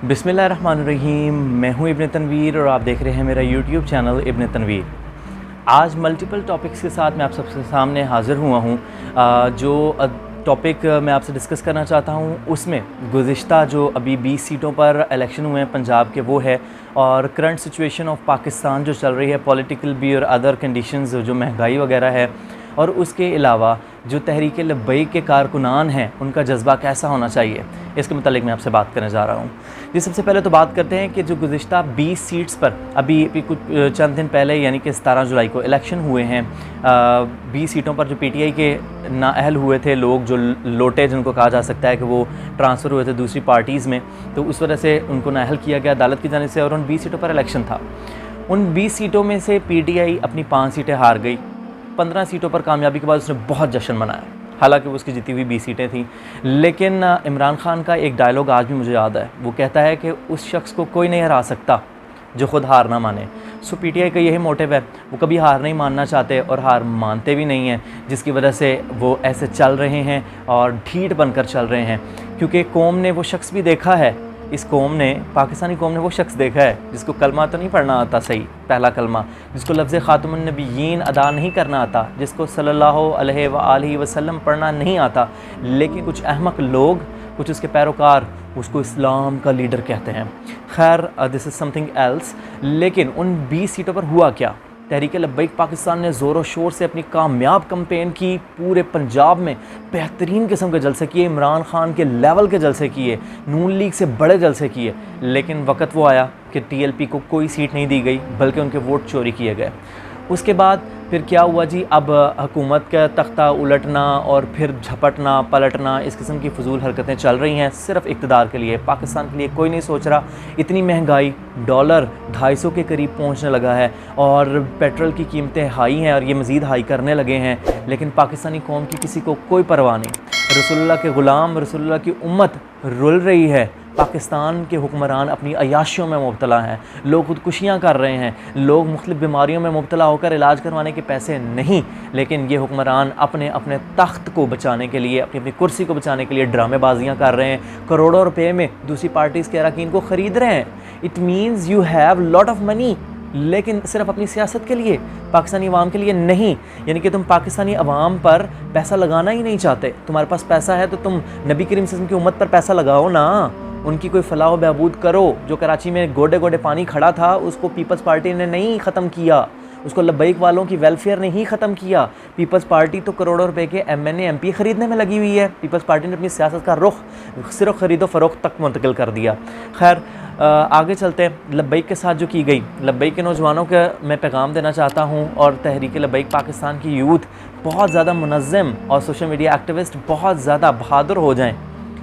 बिस्मिल्लाहिर्रहमानिर्रहीम। मैं हूं इब्न तनवीर और आप देख रहे हैं मेरा यूट्यूब चैनल इब्न तनवीर। आज मल्टीपल टॉपिक्स के साथ मैं आप सबके सामने हाज़िर हुआ हूं। जो टॉपिक मैं आपसे डिस्कस करना चाहता हूं उसमें गुज़िश्ता जो अभी 20 सीटों पर इलेक्शन हुए हैं पंजाब के, वो है, और करंट सिचुएशन ऑफ पाकिस्तान जो चल रही है, पॉलिटिकल भी और अदर कंडीशंस, जो महंगाई वगैरह है, और उसके अलावा जो तहरीक लब्बैक के कारकुनान हैं उनका जज्बा कैसा होना चाहिए, इसके मुतालिक मैं आपसे बात करने जा रहा हूँ। जी, सबसे पहले तो बात करते हैं कि जो गुज़िश्ता 20 सीट्स पर अभी कुछ चंद दिन पहले यानी कि 17 जुलाई को इलेक्शन हुए हैं। 20 सीटों पर जो पीटीआई के नाअहल हुए थे लोग, जो लोटे जिनको कहा जा सकता है कि वो ट्रांसफ़र हुए थे दूसरी पार्टीज़ में, तो उस वजह से उनको नाअहल किया गया अदालत की जानिब से और उन 20 सीटों पर इलेक्शन था। उन 20 सीटों में से पीटीआई अपनी 5 सीटें हार गई। 15 सीटों पर कामयाबी के बाद उसने बहुत जश्न मनाया, हालांकि वो उसकी जीती हुई 20 सीटें थीं। लेकिन इमरान खान का एक डायलॉग आज भी मुझे याद है। वो कहता है कि उस शख्स को कोई नहीं हरा सकता जो खुद हार ना माने। सो पीटीआई का यही मोटिव है, वो कभी हार नहीं मानना चाहते और हार मानते भी नहीं हैं, जिसकी वजह से वो ऐसे चल रहे हैं और ढीठ बनकर चल रहे हैं। क्योंकि कौम ने वो शख्स भी देखा है, इस कौम ने, पाकिस्तानी कौम ने वो शख्स देखा है जिसको कलमा तो नहीं पढ़ना आता सही, पहला कलमा, जिसको लफ्ज़ ख़ातमुन नबिय्यीन अदा नहीं करना आता, जिसको सल्लल्लाहु अलैहि वसल्लम पढ़ना नहीं आता, लेकिन कुछ अहमक लोग, कुछ उसके पैरोकार उसको इस्लाम का लीडर कहते हैं। खैर, दिस इज़ समथिंग एल्स। लेकिन उन 20 सीटों पर हुआ क्या? तहरीक लब्बैक पाकिस्तान ने ज़ोर शोर से अपनी कामयाब कैंपेन की, पूरे पंजाब में बेहतरीन किस्म के जलसे किए, इमरान खान के लेवल के जलसे किए, नून लीग से बड़े जलसे किए। लेकिन वक्त वो आया कि टीएलपी को कोई सीट नहीं दी गई, बल्कि उनके वोट चोरी किए गए। उसके बाद फिर क्या हुआ जी? अब हुकूमत का तख्ता उलटना और फिर झपटना पलटना, इस किस्म की फजूल हरकतें चल रही हैं सिर्फ इक़्तिदार के लिए। पाकिस्तान के लिए कोई नहीं सोच रहा। इतनी महंगाई, डॉलर 250 के करीब पहुंचने लगा है और पेट्रोल की कीमतें हाई हैं और ये मज़ीद हाई करने लगे हैं, लेकिन पाकिस्तानी कौम की किसी को कोई परवाह नहीं। रसूलुल्लाह के ग़ुलाम, रसूलुल्लाह की उम्मत रुल रही है। पाकिस्तान के हुक्मरान अपनी अयाशियों में मुब्तला हैं, लोग खुदकुशियाँ कर रहे हैं, लोग मुख्तलिफ़ बीमारियों में मुब्तला होकर इलाज करवाने के पैसे नहीं, लेकिन ये हुक्मरान अपने अपने तख्त को बचाने के लिए, अपनी अपनी कुर्सी को बचाने के लिए ड्रामेबाजियाँ कर रहे हैं। करोड़ों रुपए में दूसरी पार्टीज़ के अरकान को ख़रीद रहे हैं। It means you have lot of money, लेकिन सिर्फ अपनी सियासत के लिए, पाकिस्तानी अवाम के लिए नहीं। यानी कि तुम पाकिस्तानी अवाम पर पैसा लगाना ही नहीं चाहते। तुम्हारे पास पैसा है तो तुम नबी करीम सल्लल्लाहु अलैहि वसल्लम की उम्मत पर पैसा लगाओ ना, उनकी कोई फलाह बहबूद करो। जो कराची में गोडे गोडे पानी खड़ा था, उसको पीपल्स पार्टी ने नहीं ख़त्म किया, उसको लब्बैक वालों की वेलफेयर ने ही ख़त्म किया। पीपल्स पार्टी तो करोड़ों रुपए के एमएनए एमपी ख़रीदने में लगी हुई है। पीपल्स पार्टी ने अपनी सियासत का रुख सिर्फ ख़रीदो फ़रोख्त तक मुंतकिल कर दिया। खैर, आगे चलते हैं। लब्बैक के साथ जो की गई, लब्बैक के नौजवानों का मैं पैगाम देना चाहता हूँ, और तहरीक लब्बैक पाकिस्तान की यूथ बहुत ज़्यादा मुनज़्ज़म और सोशल मीडिया एक्टिविस्ट बहुत ज़्यादा बहादुर हो जाएँ।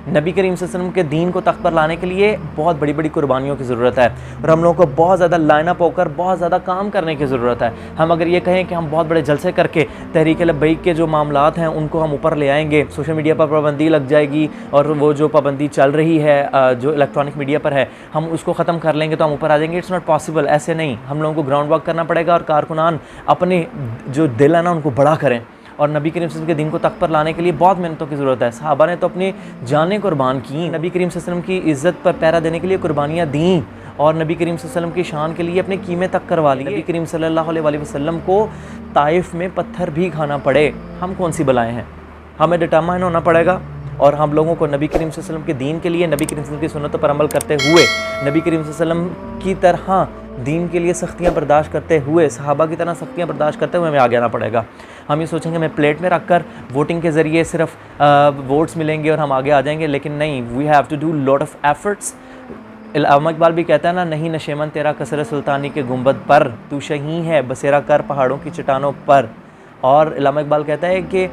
नबी करीम सल्लल्लाहु अलैहि वसल्लम के दीन को तख्त पर लाने के लिए बहुत बड़ी बड़ी कुर्बानियों की ज़रूरत है, और हम लोगों को बहुत ज़्यादा लाइन अप होकर बहुत ज़्यादा काम करने की ज़रूरत है। हम अगर ये कहें कि हम बहुत बड़े जलसे करके तहरीक लब्बैक के जो मामलात हैं उनको हम ऊपर ले आएंगे, सोशल मीडिया पर पाबंदी लग जाएगी, और वो जो पाबंदी चल रही है जो इलेक्ट्रॉनिक मीडिया पर है, हम उसको ख़त्म कर लेंगे तो हम ऊपर आ जाएंगे। It's not possible. ऐसे नहीं, हम लोगों को ग्राउंड वर्क करना पड़ेगा, और कारकुनान अपने जो दिल है ना उनको बड़ा करें, और नबी करीम सल्लल्लाहु अलैहि वसल्लम के दिन को तख्त पर लाने के लिए बहुत मेहनतों की ज़रूरत है। सहाबा ने तो अपनी जानें कुर्बान की, नबी करीम सल्लल्लाहु अलैहि वसल्लम की इज़्ज़त पर पहरा देने के लिए कुर्बानियाँ दी, और नबी करीम सल्लल्लाहु अलैहि वसल्लम की शान के लिए अपने कीमें तक करवा ली। नबी करीम सल्लल्लाहु अलैहि वसल्लम को ताइफ में पत्थर भी खाना पड़े। हम कौन सी बलाएँ हैं? हमें डिटरमाइन होना पड़ेगा, और हम लोगों को नबी करीम सल्लल्लाहु अलैहि वसल्लम के दीन के लिए, नबी करीम सल्लल्लाहु अलैहि वसल्लम की सुन्नतों पर अमल करते हुए, नबी करीम सल्लल्लाहु अलैहि वसल्लम की तरह दीन के लिए सख्तियाँ बर्दाश्त करते हुए, सहाबा की तरह सख्तियाँ बर्दाश्त करते हुए हमें आगे आना पड़ेगा। हम ये सोचेंगे हमें प्लेट में रखकर वोटिंग के ज़रिए सिर्फ वोट्स मिलेंगे और हम आगे आ जाएंगे, लेकिन नहीं, we have to do lot of efforts. Allama Iqbal भी कहता है ना, नहीं नशेमन तेरा कसर सुल्तानी के गुंबद पर, तू शही है बसेरा कर पहाड़ों की चट्टानों पर। और अल्लामा इकबाल कहता है कि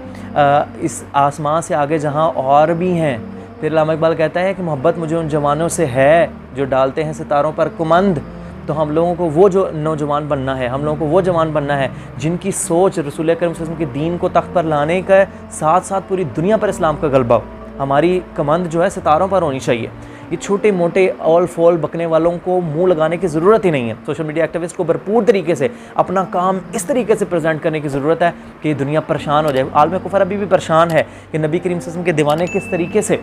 इस आसमां से आगे जहाँ और भी हैं। फिर अल्लामा इकबाल कहता है कि मोहब्बत मुझे उन जवानों से है जो डालते हैं सितारों पर कुमंद। तो हम लोगों को वो जो नौजवान बनना है, हम लोगों को वो जवान बनना है जिनकी सोच रसूल करीम सल्लल्लाहु अलैहि वसल्लम के दीन को तख्त पर लाने का साथ साथ पूरी दुनिया पर इस्लाम का गलबा हो। हमारी कमंद जो है सितारों पर होनी चाहिए। ये छोटे मोटे ऑल फॉल बकने वालों को मुंह लगाने की ज़रूरत ही नहीं है। सोशल मीडिया एक्टिविस्ट को भरपूर तरीके से अपना काम इस तरीके से प्रेजेंट करने की ज़रूरत है कि दुनिया परेशान हो जाए। आलम कुफर अभी भी परेशान है कि नबी करीम सल्लल्लाहु अलैहि वसल्लम के दीवाने किस तरीके से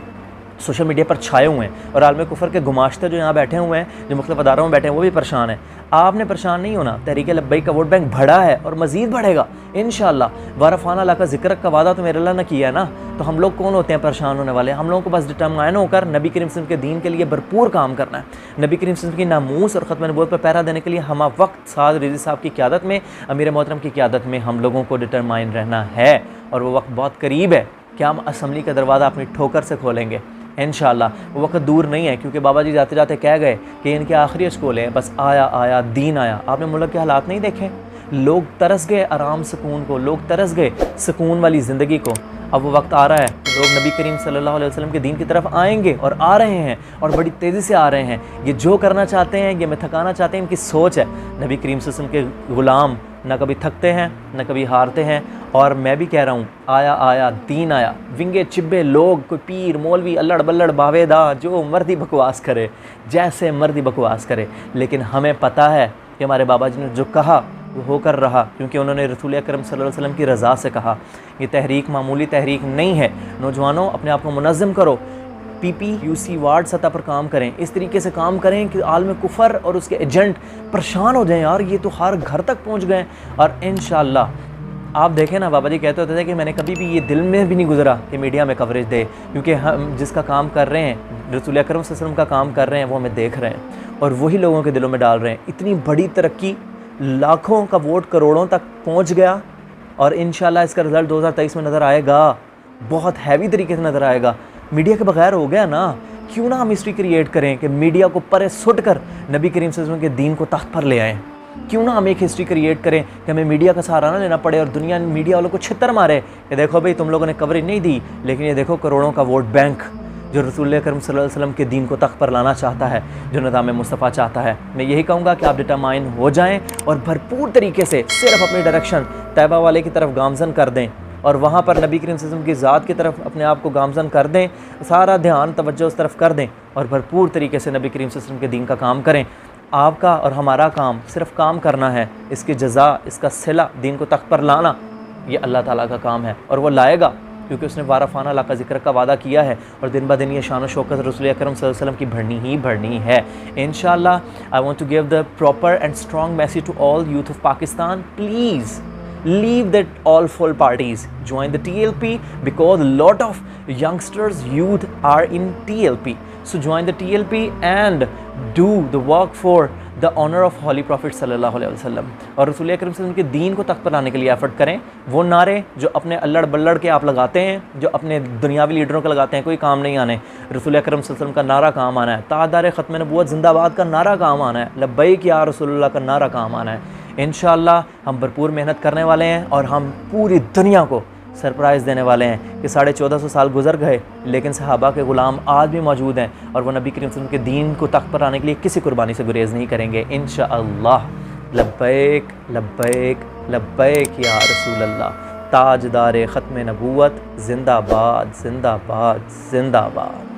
सोशल मीडिया पर छाए हुए हैं और आलम कुफर के गुमाश्ते जो यहाँ बैठे हुए हैं, जो मुख्तलिफ अदारों में बैठे हैं, वो भी परेशान हैं। आपने परेशान नहीं होना। तहरीक लब्बैक का वोट बैंक बढ़ा है और मज़ीद बढ़ेगा इंशाअल्लाह। वारफाना अल्लाह का ज़िक्र का वादा तो मेरे अल्लाह ने किया है ना, तो हम लोग कौन होते हैं परेशान होने वाले? हम लोगों को बस डिटरमाइन होकर नबी करीम सल्लल्लाहु अलैहि वसल्लम के दीन के लिए भरपूर काम करना है। नबी करीम सल्लल्लाहु अलैहि वसल्लम की नामूस और ख़त्म नबूवत पर पहरा देने के लिए हम वक्त साद रिज़वी साहब की क़यादत में, अमीर मोहतरम की क़यादत में हम लोगों को डिटरमाइन रहना है और वो वक्त बहुत करीब है कि हम असम्बली का दरवाज़ा अपनी ठोकर से खोलेंगे इंशाअल्लाह। वो वक्त दूर नहीं है, क्योंकि बाबा जी जाते जाते कह गए कि इनके आखिरी स्कूल है, बस आया आया दीन आया। आपने मुल्क के हालात नहीं देखे? लोग तरस गए आराम सुकून को, लोग तरस गए सुकून वाली ज़िंदगी को। अब वो वक्त आ रहा है, लोग नबी करीम सल्लल्लाहु अलैहि वसल्लम के दीन की तरफ आएंगे और आ रहे हैं और बड़ी तेज़ी से आ रहे हैं। ये जो करना चाहते हैं, ये मैं थकाना चाहते हैं, इनकी सोच है। नबी करीम सल्लल्लाहु अलैहि वसल्लम के ग़ुलाम ना कभी थकते हैं ना कभी हारते हैं। और मैं भी कह रहा हूँ, आया आया दीन आया। विंगे चिब्बे लोग, कोई पीर मौलवी अल्लड़ बल्लड़ बावेदा जो मर्दी बकवास करे, जैसे मर्दी बकवास करे, लेकिन हमें पता है कि हमारे बाबा जी ने जो कहा वो होकर रहा, क्योंकि उन्होंने रसूल अकरम सल्लल्लाहु अलैहि वसल्लम की रज़ा से कहा। ये तहरीक मामूली तहरीक नहीं है। नौजवानों, अपने आप को मुनज़्ज़म करो, PPUC वार्ड सतह पर काम करें, इस तरीके से काम करें कि आलम कुफर और उसके एजेंट परेशान हो जाएं। यार ये तो हर घर तक पहुंच गए। और इंशाअल्लाह आप देखें ना, बाबा जी कहते होते थे कि मैंने कभी भी ये दिल में भी नहीं गुजरा कि मीडिया में कवरेज दे, क्योंकि हम जिसका काम कर रहे हैं, रसूल अकरम सल्लल्लाहु अलैहि वसल्लम का काम कर रहे हैं, वो हमें देख रहे हैं और वही लोगों के दिलों में डाल रहे हैं। इतनी बड़ी तरक्की, लाखों का वोट करोड़ों तक पहुँच गया और इंशाअल्लाह इसका रिज़ल्ट 2023 में नज़र आएगा, बहुत हैवी तरीके से नज़र आएगा। मीडिया के बगैर हो गया ना, क्यों ना हम हिस्ट्री क्रिएट करें कि मीडिया को परे सुट कर नबी करीम सल्लल्लाहु अलैहि वसल्लम के दीन को तख्त पर ले आएँ। क्यों ना हम एक हिस्ट्री क्रिएट करें कि हमें मीडिया का सहारा ना लेना पड़े और दुनिया मीडिया वालों को छितर मारे कि देखो भाई तुम लोगों ने कवरेज नहीं दी, लेकिन ये देखो करोड़ों का वोट बैंक जो रसूल अकरम सल्लल्लाहु अलैहि वसल्लम के दीन को तख्त पर लाना चाहता है, जो निज़ाम मुस्तफ़ा चाहता है। मैं यही कहूँगा कि आप डिटरमाइन हो जाएँ और भरपूर तरीके से सिर्फ अपनी डायरेक्शन तैयबा वाले की तरफ गामज़न कर दें और वहाँ पर नबी करीम सल्लल्लाहु अलैहि वसल्लम की ज़ात की तरफ अपने आप को गामज़न कर दें, सारा ध्यान तवज्जो उस तरफ कर दें और भरपूर तरीके से नबी करीम सल्लल्लाहु अलैहि वसल्लम के दीन का काम करें। आपका और हमारा काम सिर्फ काम करना है, इसकी जज़ा, इसका सिला दीन को तख्त पर लाना, ये अल्लाह ताला का काम है और वो लाएगा, क्योंकि उसने वारफाना अल्लाह का ज़िक्र का वादा किया है और दिन ब दिन ये शान व शौकत रसूल अकरम सल्लल्लाहु अलैहि वसल्लम की बढ़नी ही बढ़नी है इंशाअल्लाह। I want to give the proper and strong message to all youth of Pakistan, please leave that all full parties, join the TLP because a lot of youngsters youth are in TLP, so join the TLP and do the work for the honor of holy prophet sallallahu alaihi wasallam और रसूल अकरम सल्लल्लाहु अलैहि वसल्लम के दीन को तख्त पर लाने के लिए एफर्ट करें। वो नारे जो अपने अल्लड़ बल्लड़ के आप लगाते हैं, जो अपने दुनियावी लीडरों का लगाते हैं, कोई काम नहीं आने। रसूल अकरम सल्लल्लाहु अलैहि वसल्लम का नारा काम आना है, ताजदार ख़त्म नबूवत जिंदाबाद का नारा काम आना है, लब्बैक या रसूलुल्लाह का नारा काम आना है। इंशाअल्लाह हम भरपूर मेहनत करने वाले हैं और हम पूरी दुनिया को सरप्राइज़ देने वाले हैं कि 1450 साल गुजर गए, लेकिन सहाबा के ग़ुलाम आज भी मौजूद हैं और वो नबी करीम सल्लल्लाहु अलैहि वसल्लम के दीन को तख्त पर आने के लिए किसी कुर्बानी से गुरेज़ नहीं करेंगे इंशाअल्लाह। लब्बैक लब्बैक लब्बैक या रसूलल्लाह, ताजदार ख़त्म नबूवत जिंदाबाद जिंदाबाद जिंदाबाद।